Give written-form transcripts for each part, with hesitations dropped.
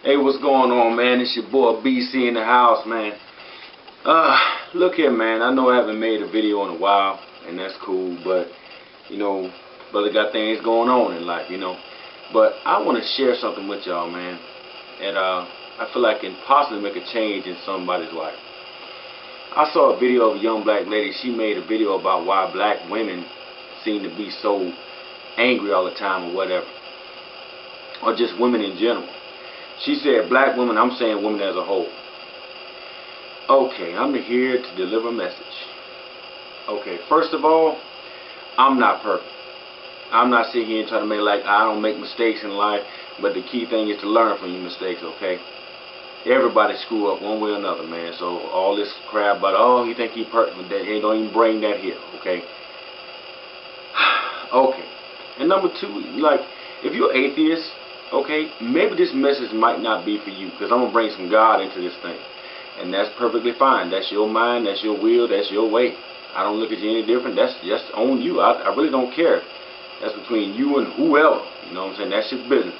Hey, what's going on, man? It's your boy BC in the house, man. Look here, man. I know I haven't made a video in a while, and that's cool, but, brother got things going on in life, But I want to share something with y'all, man, that I feel like can possibly make a change in somebody's life. I saw a video of a young black lady. She made a video about why black women seem to be so angry all the time or whatever, or just women in general. She said black women, I'm saying women as a whole. Okay, I'm here to deliver a message. Okay, first of all, I'm not perfect. I'm not sitting here and trying to make like I don't make mistakes in life, but the key thing is to learn from your mistakes, okay? Everybody screw up one way or another, man. So all this crap about, oh, he think he perfect, that ain't don't even bring that here, okay? Okay. And number two, like, if you're atheist, okay, maybe this message might not be for you, because I'm going to bring some God into this thing. And that's perfectly fine. That's your mind, that's your will, that's your way. I don't look at you any different. That's just on you. I really don't care. That's between you and whoever. You know what I'm saying? That's your business.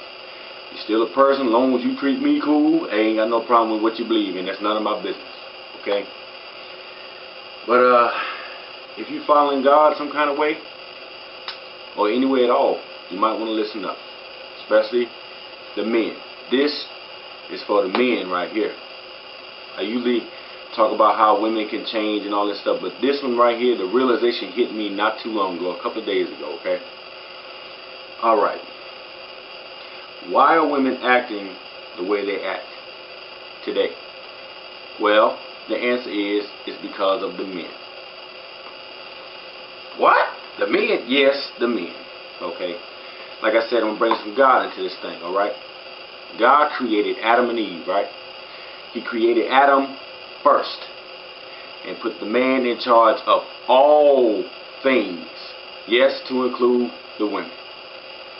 You're still a person. As long as you treat me cool, I ain't got no problem with what you believe in. That's none of my business. Okay? But if you following God some kind of way, or any way at all, you might want to listen up. Especially the men. This is for the men right here. I usually talk about how women can change and all this stuff, but this one right here, the realization hit me not too long ago, a couple of days ago, okay? Alright. Why are women acting the way they act today? Well, the answer is because of the men. What? The men? Yes, the men. Okay? Like I said, I'm going to bring some God into this thing, alright? God created Adam and Eve, right? He created Adam first and put the man in charge of all things. Yes, to include the women.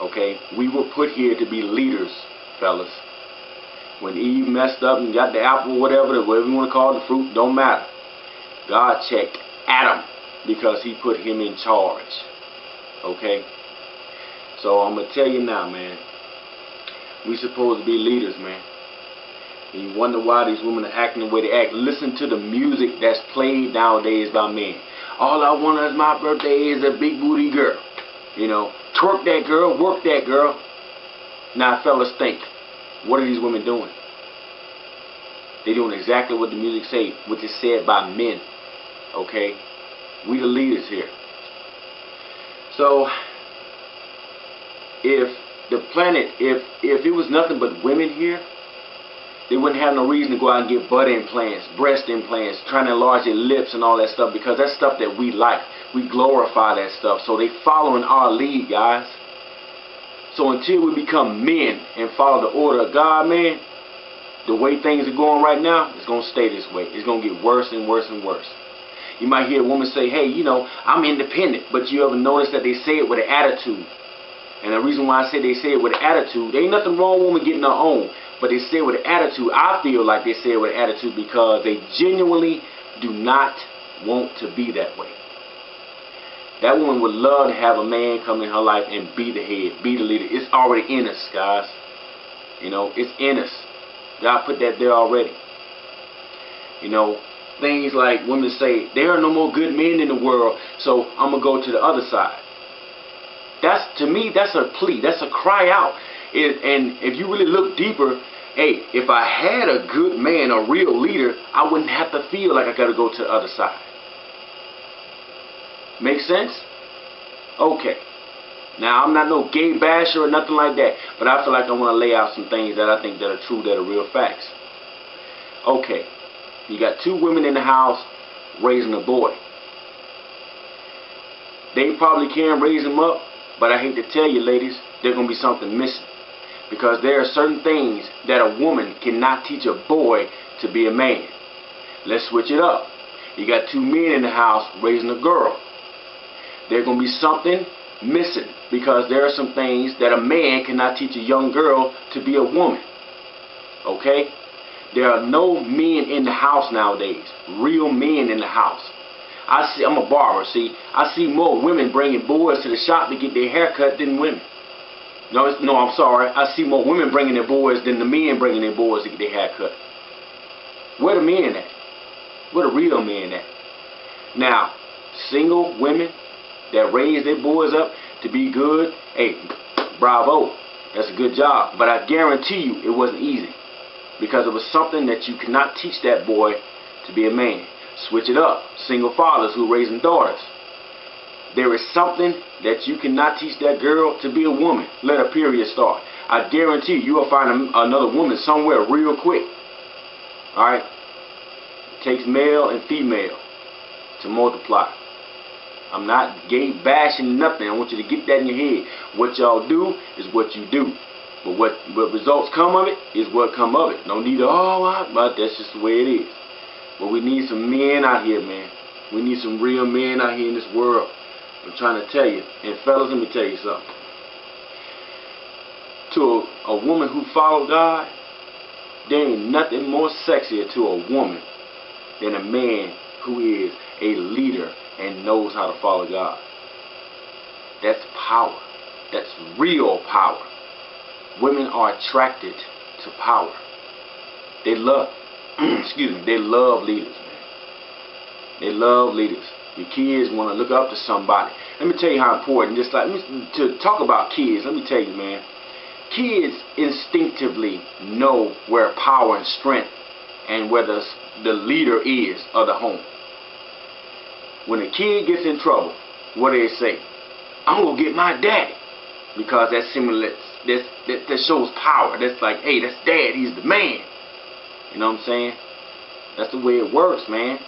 Okay? We were put here to be leaders, fellas. When Eve messed up and got the apple, whatever you want to call it, the fruit, don't matter. God checked Adam because he put him in charge. Okay? So I'm going to tell you now, man. We supposed to be leaders, man. And you wonder why these women are acting the way they act. Listen to the music that's played nowadays by men. All I want is my birthday is a big booty girl. Twerk that girl, work that girl. Now, fellas, think. What are these women doing? They're doing exactly what the music say, which is said by men. Okay? We the leaders here. So, if the planet, if it was nothing but women here, they wouldn't have no reason to go out and get butt implants, breast implants, trying to enlarge their lips and all that stuff, because that's stuff that we like. We glorify that stuff. So they following our lead, guys. So until we become men and follow the order of God, man, the way things are going right now, it's going to stay this way. It's going to get worse and worse and worse. You might hear a woman say, hey, I'm independent. But you ever notice that they say it with an attitude? And the reason why I say they say it with an attitude, there ain't nothing wrong with women getting their own. But they say it with an attitude. I feel like they say it with an attitude because they genuinely do not want to be that way. That woman would love to have a man come in her life and be the head, be the leader. It's already in us, guys. It's in us. God put that there already. Things like women say, there are no more good men in the world, so I'm going to go to the other side. To me, that's a plea. That's a cry out. And if you really look deeper, hey, if I had a good man, a real leader, I wouldn't have to feel like I got to go to the other side. Make sense? Okay. Now, I'm not no gay basher or nothing like that, but I feel like I want to lay out some things that I think that are true, that are real facts. Okay. You got two women in the house raising a boy. They probably can raise him up, but I hate to tell you, ladies, there's going to be something missing. Because there are certain things that a woman cannot teach a boy to be a man. Let's switch it up. You got two men in the house raising a girl. There's going to be something missing. Because there are some things that a man cannot teach a young girl to be a woman. Okay? There are no men in the house nowadays. Real men in the house. I'm a barber, see. I see more women bringing boys to the shop to get their hair cut than women. No, I'm sorry. I see more women bringing their boys than the men bringing their boys to get their hair cut. Where the men at? Where the real men at? Now, single women that raise their boys up to be good, hey, bravo. That's a good job. But I guarantee you it wasn't easy. Because it was something that you cannot teach that boy to be a man. Switch it up. Single fathers who are raising daughters. There is something that you cannot teach that girl to be a woman. Let her period start. I guarantee you will find another woman somewhere real quick. Alright? It takes male and female to multiply. I'm not gay bashing nothing. I want you to get that in your head. What y'all do is what you do. But what results come of it is what come of it. No need to, but that's just the way it is. But we need some men out here, man. We need some real men out here in this world. I'm trying to tell you. And fellas, let me tell you something. To a woman who follows God, there ain't nothing more sexier to a woman than a man who is a leader and knows how to follow God. That's power. That's real power. Women are attracted to power. They love, they love leaders, man. They love leaders. Your kids want to look up to somebody. Let me tell you how important, just like, to talk about kids, let me tell you, man. Kids instinctively know where power and strength and where the leader is of the home. When a kid gets in trouble, what do they say? I'm going to get my daddy. Because that simulates, that shows power. That's like, hey, that's dad. He's the man. You know what I'm saying? That's the way it works, man.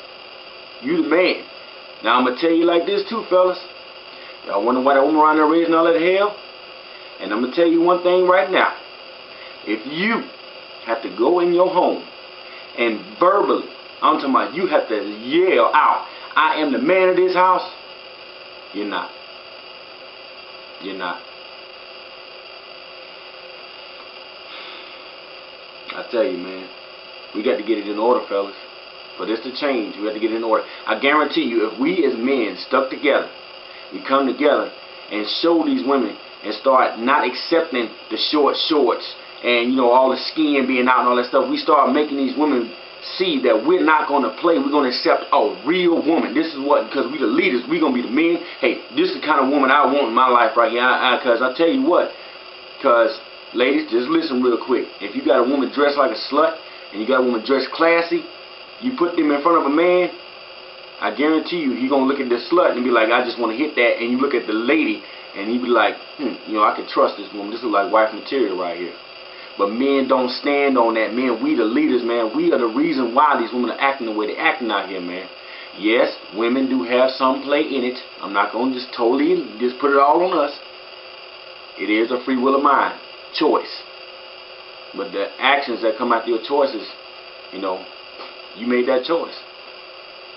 You the man. Now, I'm going to tell you like this too, fellas. Y'all wonder why that woman around there raising all that hell? And I'm going to tell you one thing right now. If you have to go in your home and verbally, I'm talking about you have to yell out, I am the man of this house, you're not. You're not. I tell you, man, we got to get it in order, fellas. For this to change, we have to get it in order. I guarantee you, if we as men stuck together, we come together and show these women and start not accepting the short shorts and, you know, all the skin being out and all that stuff, we start making these women see that we're not going to play. We're going to accept a real woman. This is what, because we the leaders, we're going to be the men. Hey, this is the kind of woman I want in my life right here. Because I tell you what, because ladies, just listen real quick. If you got a woman dressed like a slut and you got a woman dressed classy, you put them in front of a man, I guarantee you, he's going to look at the slut and be like, I just want to hit that. And you look at the lady and he be like, you know, I can trust this woman. This is like wife material right here. But men don't stand on that. Men, we the leaders, man. We are the reason why these women are acting the way they're acting out here, man. Yes, women do have some play in it. I'm not going to just totally just put it all on us. It is a free will of mind. Choice. But the actions that come after your choices, you know, you made that choice.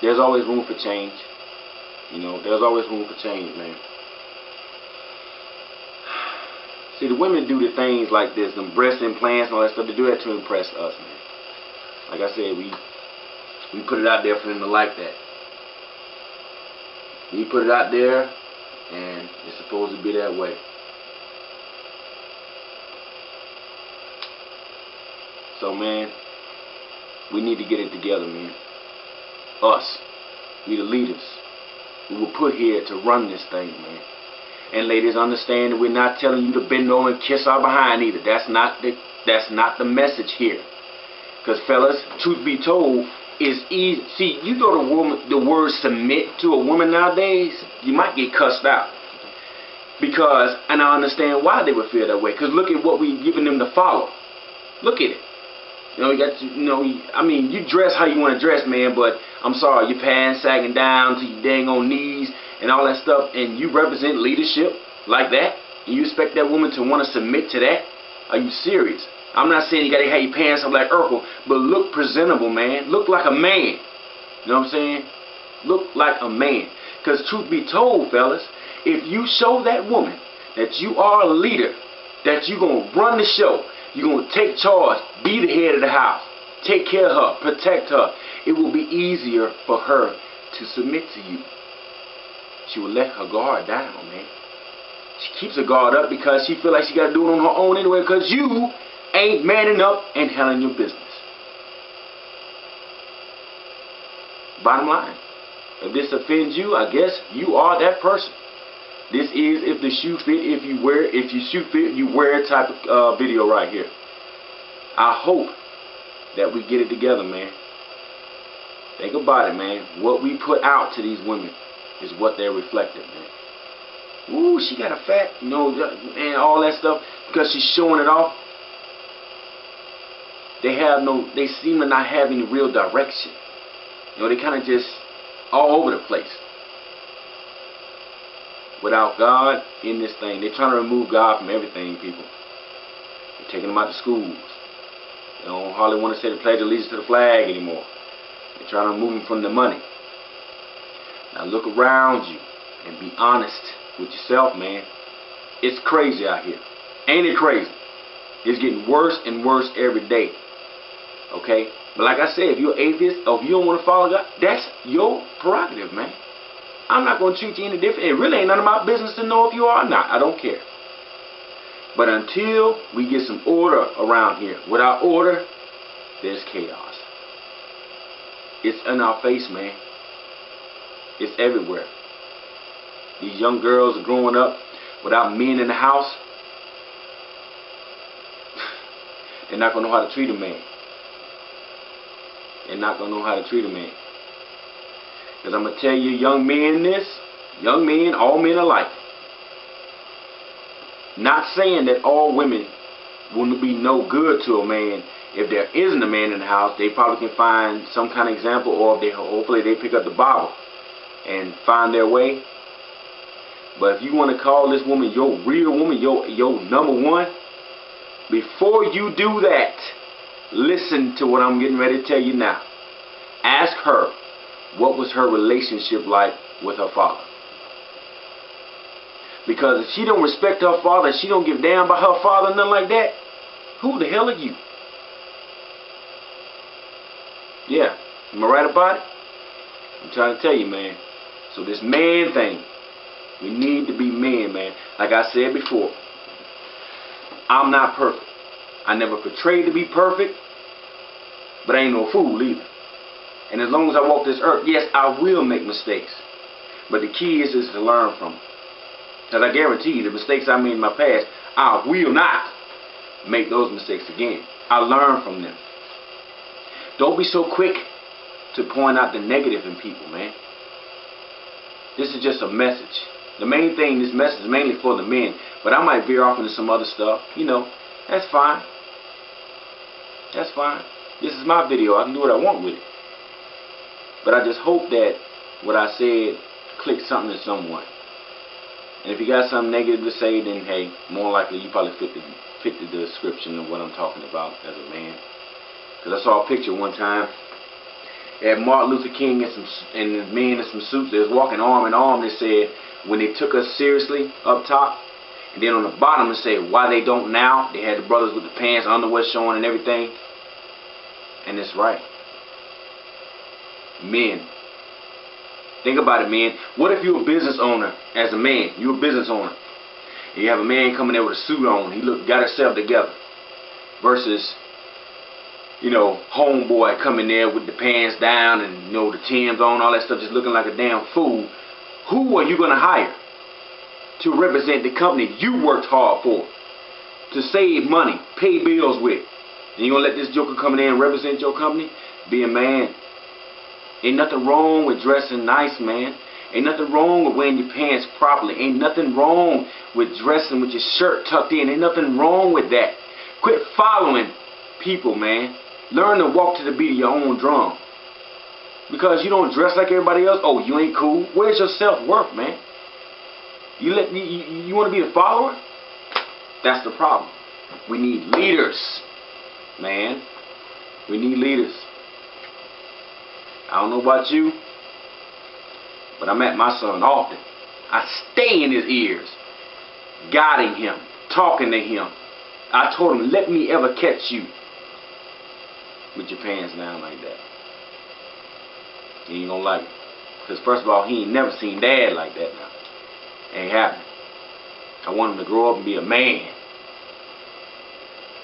There's always room for change. You know, there's always room for change, man. See, the women do the things like this, them breast implants and all that stuff. They do that to impress us, man. Like I said, we put it out there for them to like that. We put it out there, and it's supposed to be that way. So, man, we need to get it together, man. Us. We the leaders. We were put here to run this thing, man. And ladies, understand that we're not telling you to bend over and kiss our behind either. That's not the message here. Because fellas, truth be told, is easy. See, you throw the word submit to a woman nowadays, you might get cussed out. Because, and I understand why they would feel that way. Because look at what we're giving them to follow. Look at it. You know, you got to, you know, I mean, you dress how you want to dress, man, but I'm sorry, your pants sagging down to your dang on knees and all that stuff, and you represent leadership like that, and you expect that woman to want to submit to that? Are you serious? I'm not saying you got to have your pants up like Urkel, but look presentable, man. Look like a man. You know what I'm saying? Look like a man. Because truth be told, fellas, if you show that woman that you are a leader, that you're going to run the show, you're going to take charge, be the head of the house, take care of her, protect her, it will be easier for her to submit to you. She will let her guard down, man. She keeps her guard up because she feel like she got to do it on her own anyway because you ain't manning up and handling your business. Bottom line. If this offends you, I guess you are that person. This is if the shoe fit, if you shoe fit, you wear type of video right here. I hope that we get it together, man. Think about it, man. What we put out to these women is what they're reflecting, man. Ooh, she got a fat, and all that stuff because she's showing it off. They seem to not have any real direction. They kind of just all over the place. Without God in this thing. They're trying to remove God from everything, people. They're taking them out of schools. They don't hardly want to say the Pledge of Allegiance to the flag anymore. They're trying to remove them from the money. Now look around you and be honest with yourself, man. It's crazy out here. Ain't it crazy? It's getting worse and worse every day. Okay? But like I said, if you're atheist or if you don't want to follow God, that's your prerogative, man. I'm not going to treat you any different. It really ain't none of my business to know if you are or not. I don't care. But until we get some order around here, without order, there's chaos. It's in our face, man. It's everywhere. These young girls are growing up without men in the house. They're not going to know how to treat a man. They're not going to know how to treat a man. Because I'm going to tell you, young men this, young men, all men alike. Not saying that all women wouldn't be no good to a man. If there isn't a man in the house, they probably can find some kind of example, or if hopefully they pick up the Bible and find their way. But if you want to call this woman your real woman, your number one, before you do that, listen to what I'm getting ready to tell you now. Ask her, what was her relationship like with her father? Because if she don't respect her father, she don't give damn about her father, nothing like that, who the hell are you? Yeah, am I right about it? I'm trying to tell you, man. So this man thing, we need to be men, man. Like I said before, I'm not perfect. I never portrayed to be perfect, but I ain't no fool either. And as long as I walk this earth, yes, I will make mistakes. But the key is to learn from them. Because I guarantee you, the mistakes I made in my past, I will not make those mistakes again. I learn from them. Don't be so quick to point out the negative in people, man. This is just a message. The main thing, this message is mainly for the men. But I might veer off into some other stuff. You know, that's fine. That's fine. This is my video. I can do what I want with it. But I just hope that what I said clicked something to someone. And if you got something negative to say, then hey, more likely you probably fit the description of what I'm talking about as a man. Because I saw a picture one time. It had Martin Luther King and the men in some suits. They was walking arm in arm. They said, when they took us seriously up top. And then on the bottom it said, why they don't now. They had the brothers with the pants, underwear showing and everything. And it's right. Men. Think about it, man. What if you're a business owner as a man? You're a business owner. And you have a man coming there with a suit on. He got himself together. Versus, you know, homeboy coming there with the pants down and, you know, the Timbs on, all that stuff, just looking like a damn fool. Who are you going to hire to represent the company you worked hard for? To save money, pay bills with. And you going to let this joker come in there and represent your company? Be a man. Ain't nothing wrong with dressing nice, man. Ain't nothing wrong with wearing your pants properly. Ain't nothing wrong with dressing with your shirt tucked in. Ain't nothing wrong with that. Quit following people, man. Learn to walk to the beat of your own drum. Because you don't dress like everybody else, oh, you ain't cool. Where's your self-worth, man? You want to be a follower? That's the problem. We need leaders, man. We need leaders. I don't know about you, but I'm at my son often. I stay in his ears, guiding him, talking to him. I told him, let me ever catch you with your pants down like that. He ain't gonna like it. Because first of all, he ain't never seen dad like that now. Ain't happening. I want them to grow up and be a man.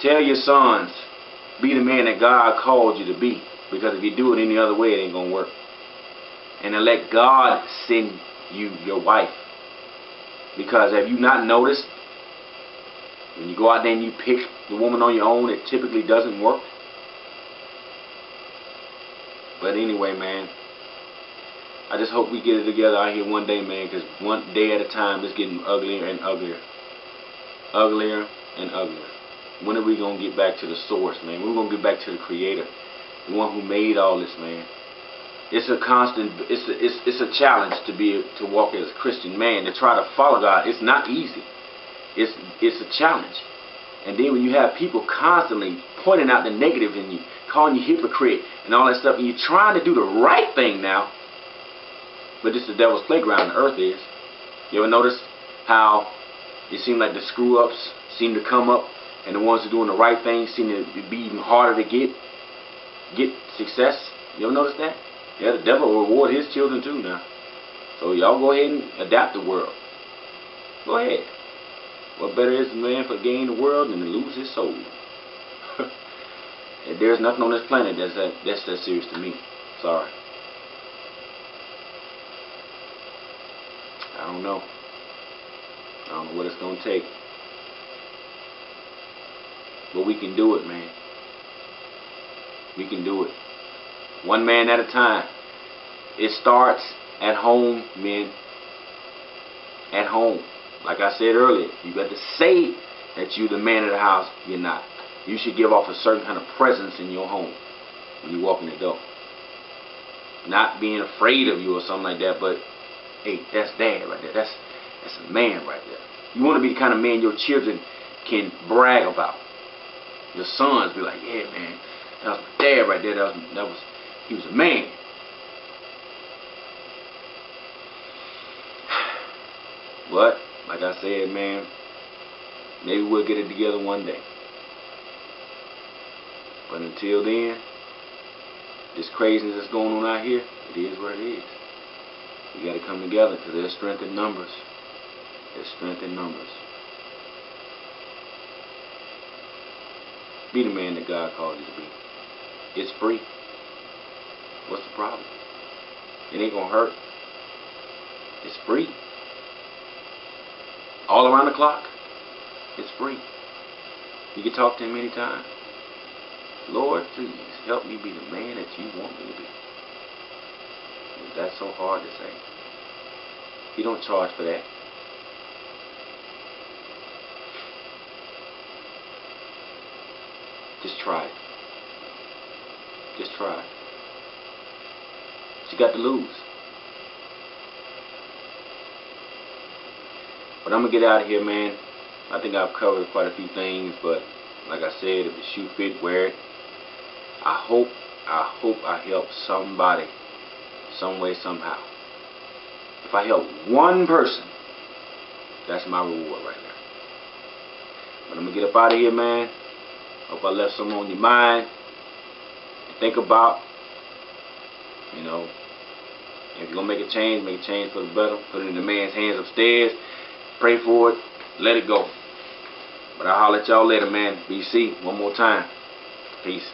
Tell your sons, be the man that God called you to be. Because if you do it any other way, it ain't going to work. And then let God send you your wife. Because have you not noticed, when you go out there and you pick the woman on your own, it typically doesn't work. But anyway, man, I just hope we get it together out here one day, man, because one day at a time, it's getting uglier and uglier. Uglier and uglier. When are we going to get back to the source, man? We're going to get back to the Creator, the one who made all this, man. It's a constant, it's a challenge to walk as a Christian man, to try to follow God. It's not easy. It's a challenge. And then when you have people constantly pointing out the negative in you, calling you hypocrite and all that stuff, and you're trying to do the right thing now, but this is the devil's playground, the earth is. You ever notice how it seems like the screw-ups seem to come up, and the ones who are doing the right thing seem to be even harder to get success? You ever notice that? Yeah, the devil will reward his children too now. So y'all go ahead and adapt the world. Go ahead. What better is the man for gain the world than to lose his soul? There's nothing on this planet that's that serious to me. Sorry. I don't know. I don't know what it's going to take. But we can do it, man. We can do it. One man at a time. It starts at home, men. At home. Like I said earlier, you got to say that you're the man of the house. You're not. You should give off a certain kind of presence in your home when you walk in the door. Not being afraid of you or something like that, but hey, that's dad right there. That's a man right there. You want to be the kind of man your children can brag about. Your sons be like, yeah, man, that was my dad right there. He was a man. But like I said, man, maybe we'll get it together one day. But until then, this craziness that's going on out here, it is what it is. We got to come together because there's strength in numbers. There's strength in numbers. Be the man that God called you to be. It's free. What's the problem? It ain't going to hurt. It's free. All around the clock. It's free. You can talk to him anytime. Lord, please help me be the man that you want me to be. That's so hard to say. You don't charge for that. Just try it. Just try it. What you got to lose? But I'm going to get out of here, man. I think I've covered quite a few things, but like I said, if the shoe fit, wear it. I hope I help somebody, some way, somehow. If I help one person, that's my reward right now. But I'm going to get up out of here, man. Hope I left something on your mind to think about. You know, if you're going to make a change for the better. Put it in the man's hands upstairs. Pray for it. Let it go. But I'll holler at y'all later, man. BC, one more time. Peace.